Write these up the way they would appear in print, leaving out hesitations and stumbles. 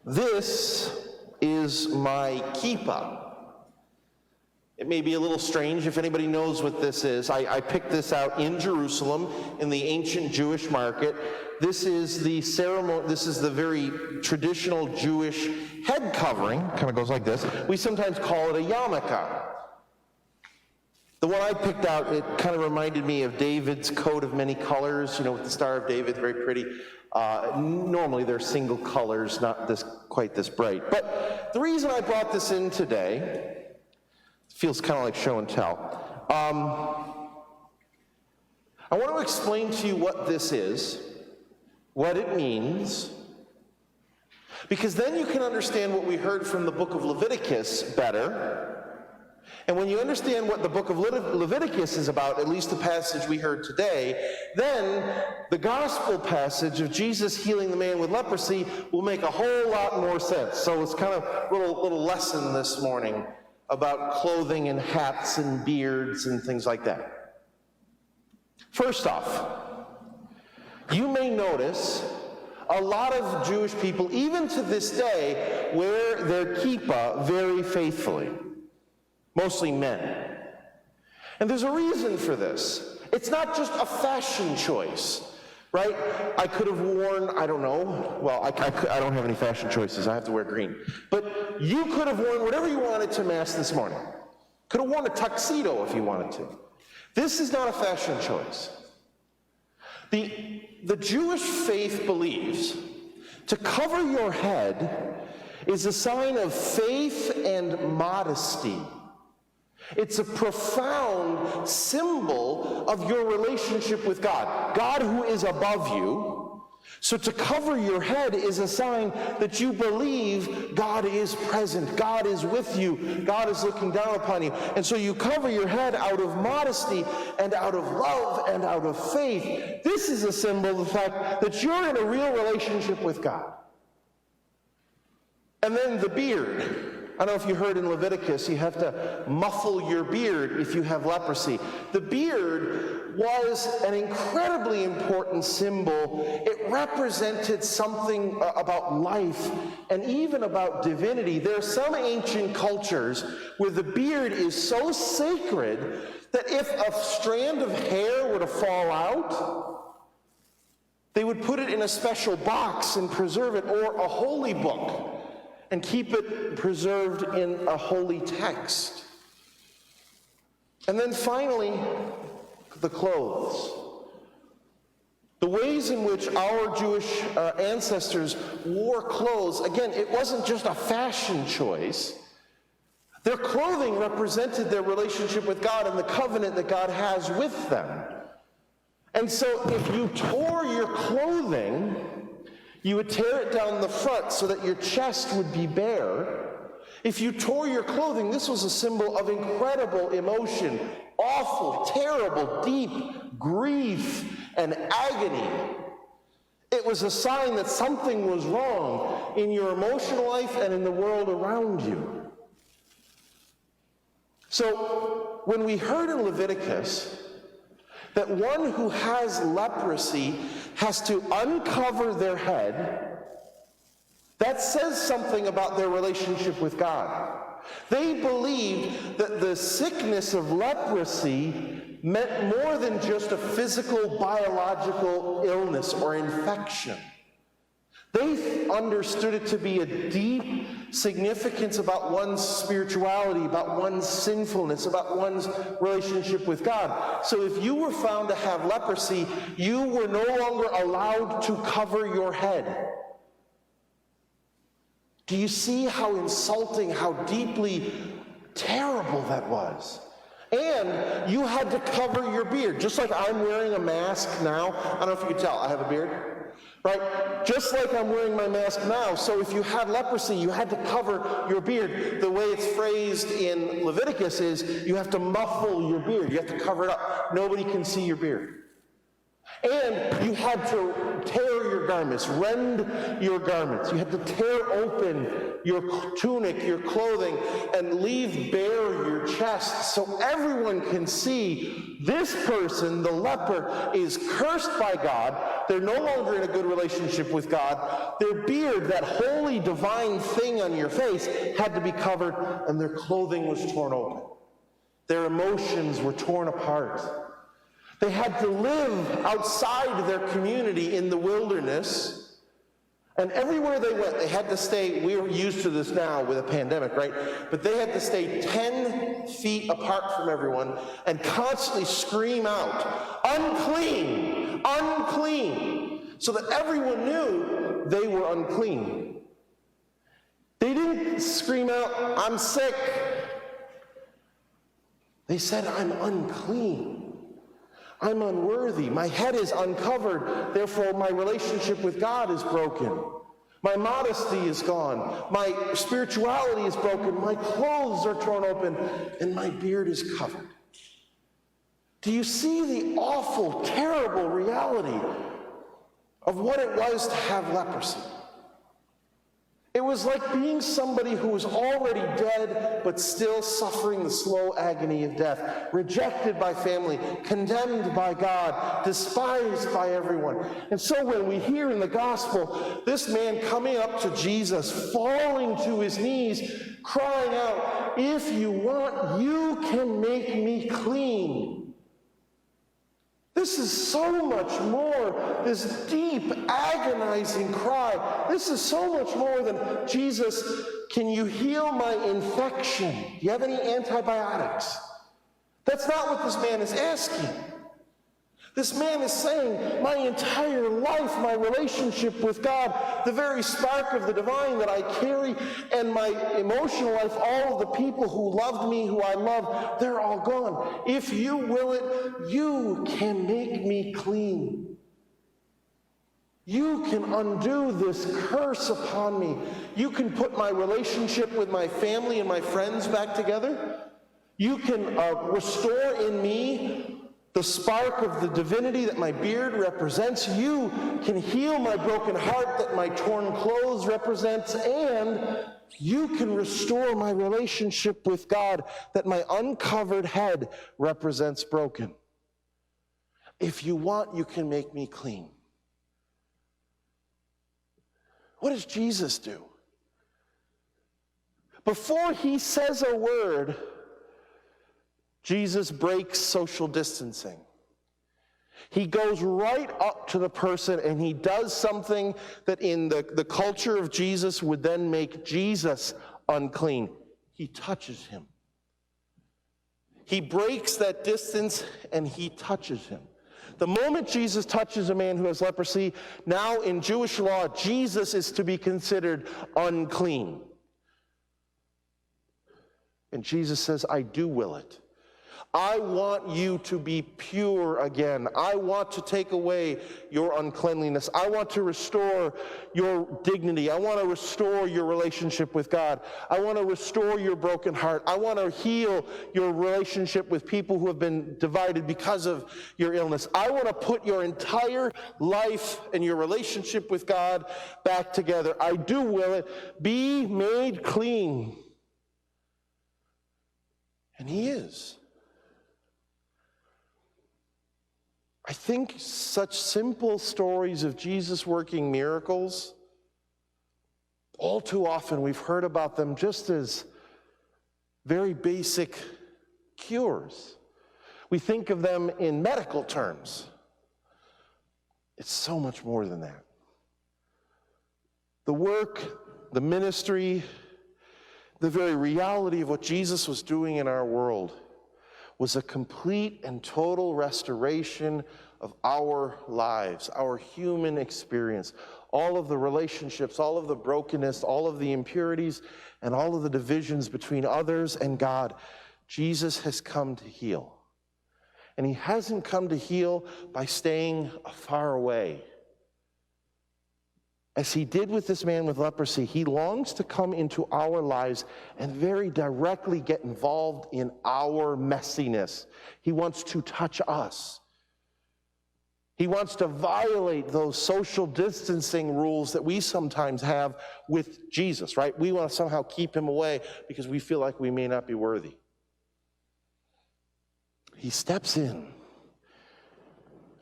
This is my kippah. It may be a little strange if anybody knows what this is. I picked this out in Jerusalem in the ancient Jewish market. This is the ceremony, this is the very traditional Jewish head covering. Kind of goes like this. We sometimes call it a yarmulke. The one I picked out, it kind of reminded me of David's coat of many colors, with the Star of David, very pretty. Normally they're single colors, not quite this bright. But the reason I brought this in today, feels kind of like show and tell. I want to explain to you what this is, what it means, because then you can understand what we heard from the book of Leviticus better. And when you understand what the book of Leviticus is about, at least the passage we heard today, then the gospel passage of Jesus healing the man with leprosy will make a whole lot more sense. So it's kind of a little lesson this morning about clothing and hats and beards and things like that. First off, you may notice a lot of Jewish people, even to this day, wear their kippah very faithfully. Mostly men. And there's a reason for this. It's not just a fashion choice, right? I could have worn, I don't know, well, I don't have any fashion choices. I have to wear green. But you could have worn whatever you wanted to Mass this morning. Could have worn a tuxedo if you wanted to. This is not a fashion choice. The Jewish faith believes to cover your head is a sign of faith and modesty. It's a profound symbol of your relationship with God, God who is above you. So to cover your head is a sign that you believe God is present, God is with you, God is looking down upon you. And so you cover your head out of modesty and out of love and out of faith. This is a symbol of the fact that you're in a real relationship with God. And then the beard. I don't know if you heard in Leviticus, you have to muffle your beard if you have leprosy. The beard was an incredibly important symbol. It represented something about life and even about divinity. There are some ancient cultures where the beard is so sacred that if a strand of hair were to fall out, they would put it in a special box and preserve it, or a holy book, and keep it preserved in a holy text. And then finally, the clothes. The ways in which our Jewish ancestors wore clothes, again, it wasn't just a fashion choice. Their clothing represented their relationship with God and the covenant that God has with them. And so if you tore your clothing, you would tear it down the front so that your chest would be bare. If you tore your clothing, this was a symbol of incredible emotion, awful, terrible, deep grief and agony. It was a sign that something was wrong in your emotional life and in the world around you. So when we heard in Leviticus that one who has leprosy has to uncover their head, that says something about their relationship with God. They believed that the sickness of leprosy meant more than just a physical, biological illness or infection. They understood it to be a deep significance about one's spirituality, about one's sinfulness, about one's relationship with God. So if you were found to have leprosy, you were no longer allowed to cover your head. Do you see how insulting, how deeply terrible that was? And you had to cover your beard, just like I'm wearing a mask now. I don't know if you can tell, I have a beard. Right? Just like I'm wearing my mask now. So if you had leprosy, you had to cover your beard. The way it's phrased in Leviticus is you have to muffle your beard. You have to cover it up. Nobody can see your beard. And you had to tear your garments, rend your garments. You had to tear open your tunic, your clothing, and leave bare your chest so everyone can see this person, the leper, is cursed by God. They're no longer in a good relationship with God. Their beard, that holy, divine thing on your face, had to be covered, and their clothing was torn open. Their emotions were torn apart. They had to live outside their community in the wilderness. And everywhere they went, they had to stay, we're used to this now with a pandemic, right? But they had to stay 10 feet apart from everyone and constantly scream out, unclean, unclean, so that everyone knew they were unclean. They didn't scream out, I'm sick. They said, I'm unclean. I'm unworthy. My head is uncovered. Therefore, my relationship with God is broken. My modesty is gone. My spirituality is broken. My clothes are torn open, and my beard is covered. Do you see the awful, terrible reality of what it was to have leprosy? It was like being somebody who was already dead, but still suffering the slow agony of death, rejected by family, condemned by God, despised by everyone. And so when we hear in the gospel this man coming up to Jesus, falling to his knees, crying out, if you want, you can make me clean. This is so much more, this deep, agonizing cry. This is so much more than, Jesus, can you heal my infection? Do you have any antibiotics? That's not what this man is asking. This man is saying, my entire life, my relationship with God, the very spark of the divine that I carry, and my emotional life, all of the people who loved me, who I love, they're all gone. If you will it, you can make me clean. You can undo this curse upon me. You can put my relationship with my family and my friends back together. You can restore in me the spark of the divinity that my beard represents. You can heal my broken heart that my torn clothes represents, and you can restore my relationship with God that my uncovered head represents broken. If you want, you can make me clean. What does Jesus do? Before he says a word, Jesus breaks social distancing. He goes right up to the person and he does something that in the culture of Jesus would then make Jesus unclean. He touches him. He breaks that distance and he touches him. The moment Jesus touches a man who has leprosy, now in Jewish law, Jesus is to be considered unclean. And Jesus says, I do will it. I want you to be pure again. I want to take away your uncleanliness. I want to restore your dignity. I want to restore your relationship with God. I want to restore your broken heart. I want to heal your relationship with people who have been divided because of your illness. I want to put your entire life and your relationship with God back together. I do will it. Be made clean. And he is. I think such simple stories of Jesus working miracles, all too often we've heard about them just as very basic cures. We think of them in medical terms. It's so much more than that. The work, the ministry, the very reality of what Jesus was doing in our world was a complete and total restoration of our lives, our human experience, all of the relationships, all of the brokenness, all of the impurities, and all of the divisions between others and God. Jesus has come to heal. And he hasn't come to heal by staying far away. As he did with this man with leprosy, he longs to come into our lives and very directly get involved in our messiness. He wants to touch us. He wants to violate those social distancing rules that we sometimes have with Jesus, right? We want to somehow keep him away because we feel like we may not be worthy. He steps in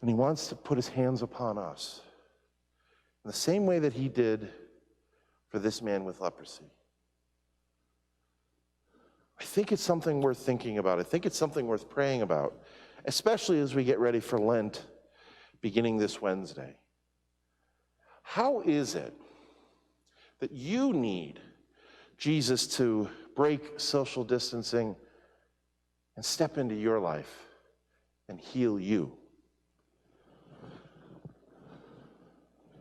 and he wants to put his hands upon us in the same way that he did for this man with leprosy. I think it's something worth thinking about. I think it's something worth praying about, especially as we get ready for Lent beginning this Wednesday. How is it that you need Jesus to break social distancing and step into your life and heal you?